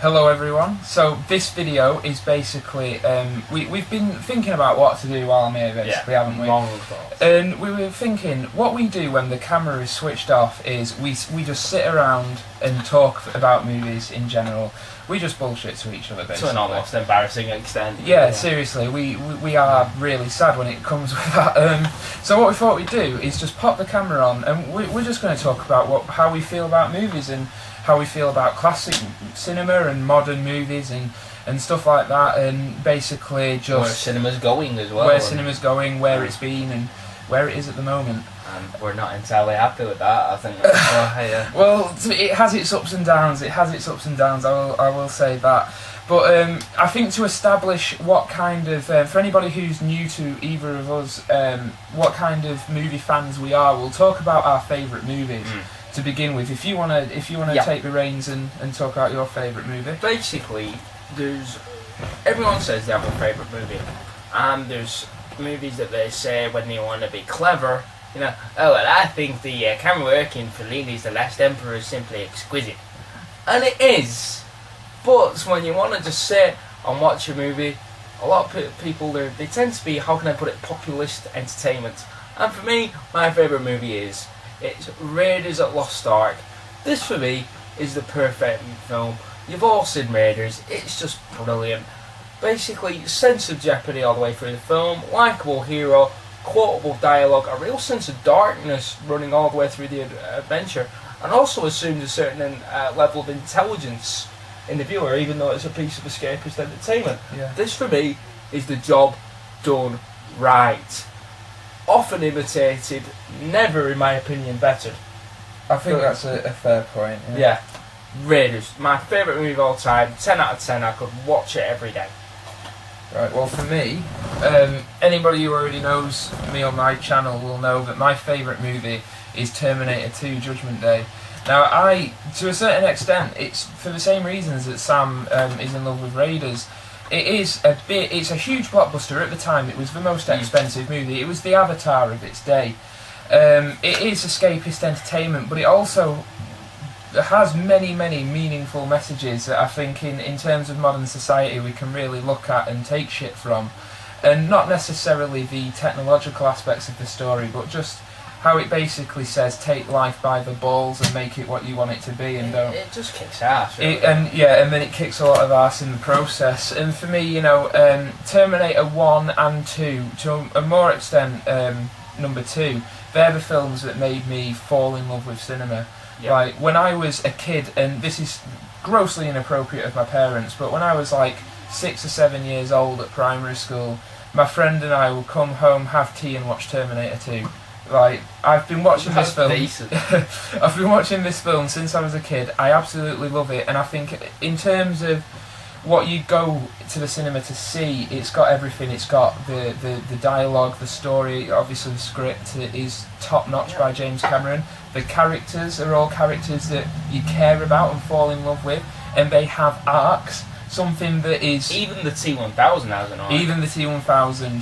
Hello everyone. So this video is basically, we've been thinking about what to do while I'm here basically, haven't we? Long thoughts. And we were thinking, what we do when the camera is switched off is we just sit around and talk about movies in general. We just bullshit to each other basically. To an almost embarrassing extent. Yeah, seriously, we are really sad when it comes with that. So what we thought we'd do is just pop the camera on and we're just going to talk about how we feel about movies and how we feel about classic cinema and modern movies and stuff like that, and basically just where cinema's going as well. Where cinema's going, where it's been, and where it is at the moment. And we're not entirely happy with that, I think. Well, it has its ups and downs. I will say that. But I think to establish what kind of, for anybody who's new to either of us, what kind of movie fans we are, we'll talk about our favourite movies. To begin with, if you wanna take the reins and talk about your favourite movie. Basically, everyone says they have a favourite movie, and there's movies that they say when they want to be clever. You know, oh well, I think the camera work in Fellini's The Last Emperor is simply exquisite, and it is. But when you want to just sit and watch a movie, a lot of people they tend to be, how can I put it, populist entertainment. And for me, my favourite movie is. It's Raiders at Lost Ark. This for me is the perfect film. You've all seen Raiders, it's just brilliant. Basically, sense of jeopardy all the way through the film, likeable hero, quotable dialogue, a real sense of darkness running all the way through the adventure, and also assumes a certain level of intelligence in the viewer, even though it's a piece of escapist entertainment. Yeah. This for me is the job done right. Often imitated, never, in my opinion, bettered. I think that's a fair point. Yeah. Raiders, my favourite movie of all time, 10 out of 10, I could watch it every day. Right, well for me, anybody who already knows me on my channel will know that my favourite movie is Terminator 2 Judgment Day. Now to a certain extent, it's for the same reasons that Sam is in love with Raiders. It's a huge blockbuster. At the time, it was the most expensive movie. It was the Avatar of its day. It is escapist entertainment, but it also has many meaningful messages that I think in terms of modern society we can really look at and take shit from. And not necessarily the technological aspects of the story, but just how it basically says take life by the balls and make it what you want it to be, and don't. It just kicks ass, really. And then it kicks a lot of ass in the process. And for me, you know, Terminator 1 and 2, to a more extent, number 2, they're the films that made me fall in love with cinema. Yep. Like when I was a kid, and this is grossly inappropriate of my parents, but when I was like 6 or 7 years old at primary school, my friend and I would come home, have tea, and watch Terminator 2. Like, I've been watching this film. I've been watching this film since I was a kid. I absolutely love it, and I think in terms of what you go to the cinema to see, it's got everything. It's got the dialogue, the story, obviously the script is top notch by James Cameron. The characters are all characters that you care about and fall in love with, and they have arcs. Something that is even the T-1000 has an arc. Even the T-1000.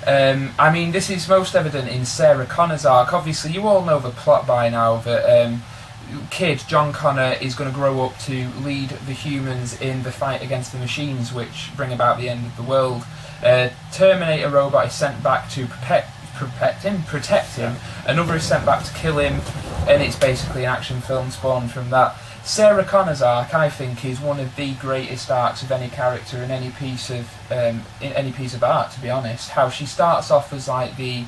I mean, this is most evident in Sarah Connor's arc. Obviously, you all know the plot by now that kid John Connor is going to grow up to lead the humans in the fight against the machines, which bring about the end of the world. Terminator robot is sent back to protect him. Another is sent back to kill him, and it's basically an action film spawned from that. Sarah Connor's arc, I think, is one of the greatest arcs of any character in any piece of art. To be honest, how she starts off as like the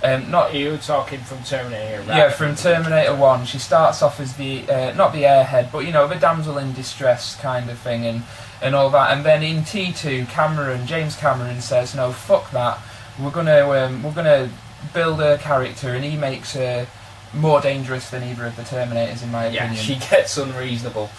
not you were talking from Terminator, right? Yeah, from Terminator 1. She starts off as the not the airhead, but you know, the damsel in distress kind of thing, and all that. And then in T2, James Cameron says, no, fuck that. We're gonna build a character, and he makes her more dangerous than either of the Terminators, in my opinion. Yeah, she gets unreasonable.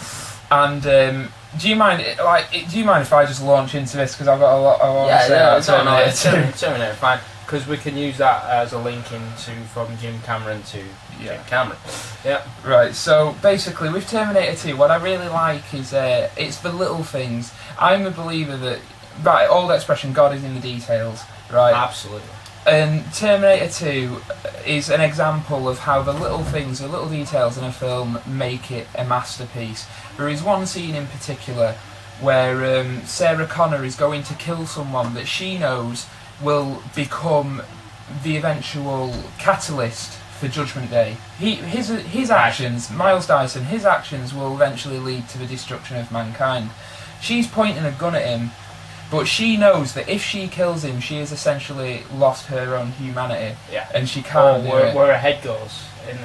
And do you mind if I just launch into this, because I've got a lot I want to say about Terminator 2. Terminator, fine, because we can use that as a link from Jim Cameron to Jim Cameron. Yeah. Right. So basically, with Terminator 2, what I really like is it's the little things. I'm a believer that old expression, God is in the details. Right. Absolutely. And Terminator 2 is an example of how the little things, the little details in a film make it a masterpiece. There is one scene in particular where Sarah Connor is going to kill someone that she knows will become the eventual catalyst for Judgment Day. His actions, Miles Dyson, his actions will eventually lead to the destruction of mankind. She's pointing a gun at him, but she knows that if she kills him, she has essentially lost her own humanity. Yeah. And she can't do it. Where her head goes, and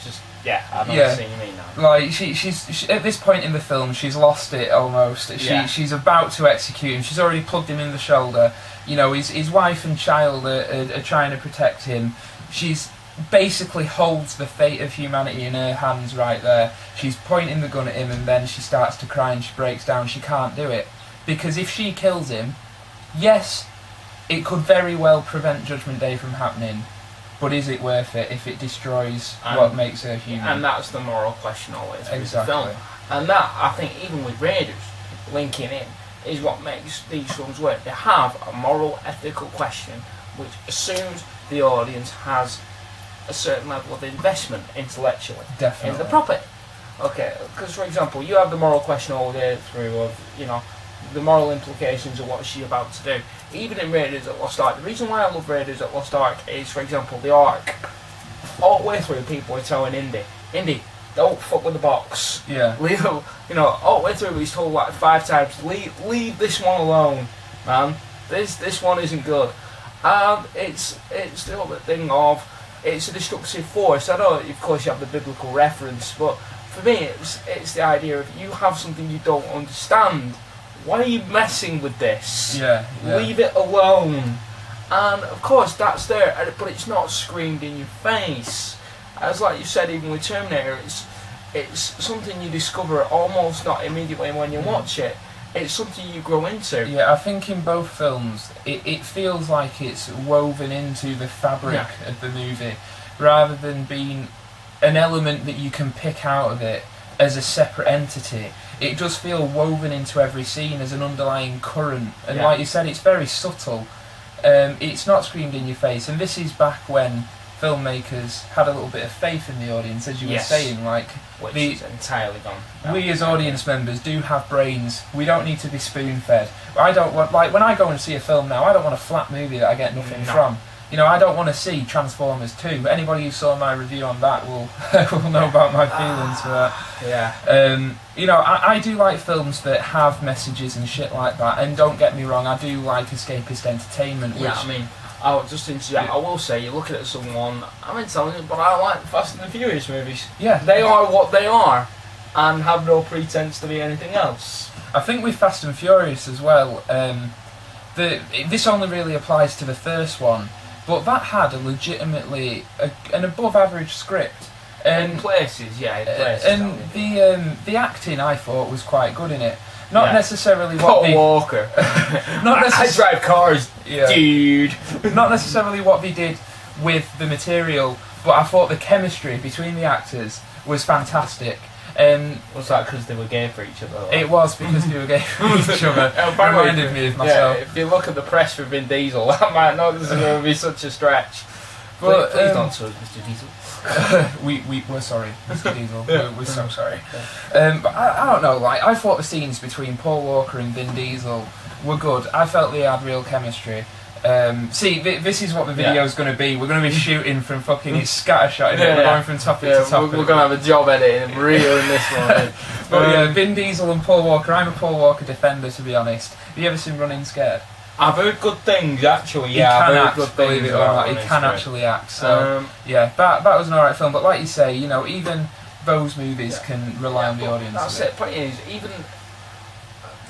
just I know what you mean now. Like she's at this point in the film, she's lost it almost. She's about to execute him. She's already plugged him in the shoulder. You know, his wife and child are trying to protect him. She's basically holds the fate of humanity in her hands right there. She's pointing the gun at him, and then she starts to cry and she breaks down. She can't do it because if she kills him, yes, it could very well prevent Judgment Day from happening. But is it worth it if it destroys what makes her human? And that's the moral question always with Exactly. the film. And that, I think, even with Raiders linking in, is what makes these films work. They have a moral, ethical question which assumes the audience has a certain level of investment intellectually in the property. Okay, because for example, you have the moral question all the way through of, the moral implications of what she's about to do. Even in Raiders at Lost Ark, the reason why I love Raiders at Lost Ark is, for example, the Ark. All the way through, people are telling Indy, don't fuck with the box. Yeah. Leo, all the way through, he's told like 5 times, leave this one alone, man. This one isn't good. And it's the other thing of, it's a destructive force. I know, of course, you have the biblical reference, but for me, it's the idea of you have something you don't understand. Why are you messing with this? Yeah. Leave it alone. And of course, that's there, but it's not screamed in your face. As like you said, even with Terminator, it's something you discover almost not immediately when you watch it. It's something you grow into. Yeah, I think in both films, it feels like it's woven into the fabric of the movie, rather than being an element that you can pick out of it as a separate entity. It does feel woven into every scene as an underlying current, and like you said, it's very subtle. It's not screamed in your face, and this is back when filmmakers had a little bit of faith in the audience, as you were saying, which is entirely gone. We as audience members do have brains. We don't need to be spoon-fed. I don't want, when I go and see a film now, I don't want a flat movie that I get nothing from. I don't want to see Transformers 2. Anybody who saw my review on that will know about my feelings for that. I do like films that have messages and shit like that, and don't get me wrong, I do like escapist entertainment. I'll just interject. I will say, you're looking at someone, I'm intelligent, but I like the Fast and the Furious movies. Yeah. They are what they are, and have no pretense to be anything else. I think with Fast and Furious as well, this only really applies to the first one, but that had a legitimately an above-average script. In places. And the acting, I thought, was quite good in it. Not necessarily what Paul Walker. I drive cars, dude. Not necessarily what they did with the material, but I thought the chemistry between the actors was fantastic. Was that because they were gay for each other? It was because they were gay for each other. It reminded me of myself. Yeah, if you look at the press for Vin Diesel, that might not necessarily be such a stretch. But please don't sue us, Mr. Diesel. We're sorry, Mr. Diesel. We're so sorry. But I don't know. I thought the scenes between Paul Walker and Vin Diesel were good. I felt they had real chemistry. This is what the video is going to be. We're going to be shooting from fucking scattershot. We're going from topic to topic. We're going to have a job editing and reeling this one. But Vin Diesel and Paul Walker. I'm a Paul Walker defender, to be honest. Have you ever seen Running Scared? I've heard good things, actually. Yeah, I've heard good things. Believe it or not, he can actually act. So that was an alright film. But like you say, even those movies can rely on the audience. That's it. Point is, even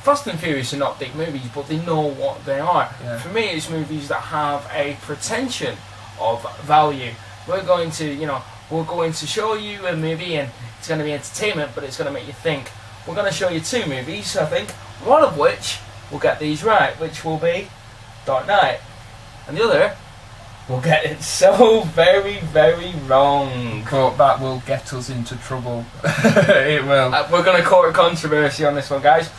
Fast and Furious are not big movies, but they know what they are. Yeah. For me, it's movies that have a pretension of value. We're going to show you a movie, and it's going to be entertainment, but it's going to make you think. We're going to show you 2 movies, I think, one of which will get these right, which will be Dark Knight, and the other will get it so very, very wrong. But that will get us into trouble. It will. We're going to court controversy on this one, guys.